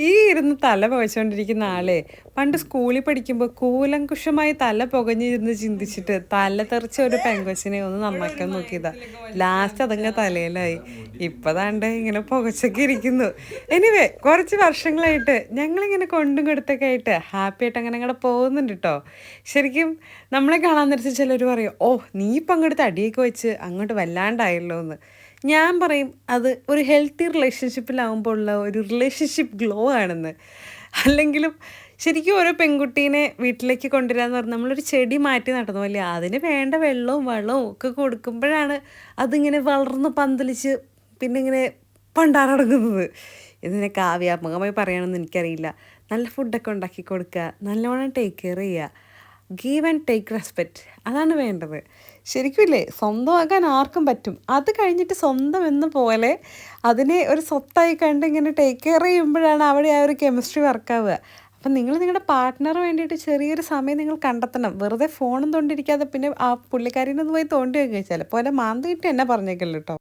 ഈ ഇരുന്ന് തല പുകച്ചുകൊണ്ടിരിക്കുന്ന ആളെ പണ്ട് സ്കൂളിൽ പഠിക്കുമ്പോൾ കൂലങ്കുഷമായി തല പുകഞ്ഞിരുന്ന് ചിന്തിച്ചിട്ട് തല തെറിച്ച ഒരു പെങ്കൊച്ചിനെ ഒന്ന് നന്നാക്കാൻ നോക്കിയതാ. ലാസ്റ്റ് അതങ്ങ് തലയിലായി. ഇപ്പതാണ്ട് ഇങ്ങനെ പുകച്ചൊക്കെ ഇരിക്കുന്നു. എനിവേ കുറച്ച് വർഷങ്ങളായിട്ട് ഞങ്ങളിങ്ങനെ കൊണ്ടും കൊടുത്തൊക്കെ ആയിട്ട് ഹാപ്പി ആയിട്ട് അങ്ങനെ അങ്ങോട്ട് പോകുന്നുണ്ട് കേട്ടോ. ശരിക്കും നമ്മളെ കാണാൻ നേരത്ത് ചിലർ പറയും, ഓ നീ ഇപ്പം അങ്ങോട്ട് തടിയൊക്കെ വെച്ച് അങ്ങോട്ട് വല്ലാണ്ടായല്ലോ എന്ന്. ഞാൻ പറയും അത് ഒരു ഹെൽത്തി റിലേഷൻഷിപ്പിലാവുമ്പോൾ ഉള്ള ഒരു റിലേഷൻഷിപ്പ് ഗ്ലോ ആണെന്ന്. അല്ലെങ്കിലും ശരിക്കും ഓരോ പെൺകുട്ടീനെ വീട്ടിലേക്ക് കൊണ്ടുവരാന്ന് പറഞ്ഞാൽ നമ്മളൊരു ചെടി മാറ്റി നടന്നു പോലെ അതിന് വേണ്ട വെള്ളവും വളവും ഒക്കെ കൊടുക്കുമ്പോഴാണ് അതിങ്ങനെ വളർന്ന് പന്തലിച്ച് പിന്നെ ഇങ്ങനെ പണ്ടാറടങ്ങുന്നത്. ഇതിനെ കാവ്യാത്മകമായി പറയുകയാണെന്ന് എനിക്കറിയില്ല. നല്ല ഫുഡൊക്കെ ഉണ്ടാക്കി കൊടുക്കുക, നല്ലോണം ടേക്ക് കെയർ ചെയ്യുക, ഗീവ് ആൻഡ് ടേക്ക് റെസ്പെക്റ്റ്, അതാണ് വേണ്ടത്. ശരിക്കും ഇല്ലേ, സ്വന്തമാക്കാൻ ആർക്കും പറ്റും. അത് കഴിഞ്ഞിട്ട് സ്വന്തം എന്ന പോലെ അതിനെ ഒരു സ്വത്തായി കണ്ട് ഇങ്ങനെ ടേക്ക് കെയർ ചെയ്യുമ്പോഴാണ് അവിടെ ആ ഒരു കെമിസ്ട്രി വർക്കാവുക. അപ്പം നിങ്ങൾ നിങ്ങളുടെ പാർട്ട്ണറ് വേണ്ടിയിട്ട് ചെറിയൊരു സമയം നിങ്ങൾ കണ്ടെത്തണം. വെറുതെ ഫോണും തോണ്ടിയിരിക്കാതെ പിന്നെ ആ പുള്ളിക്കാരിനൊന്ന് പോയി തോണ്ടി വയ്ക്കുക. ചിലപ്പോൾ വല്ല മാന്തി കിട്ടി എന്നെ പറഞ്ഞേക്കല്ലോ കേട്ടോ.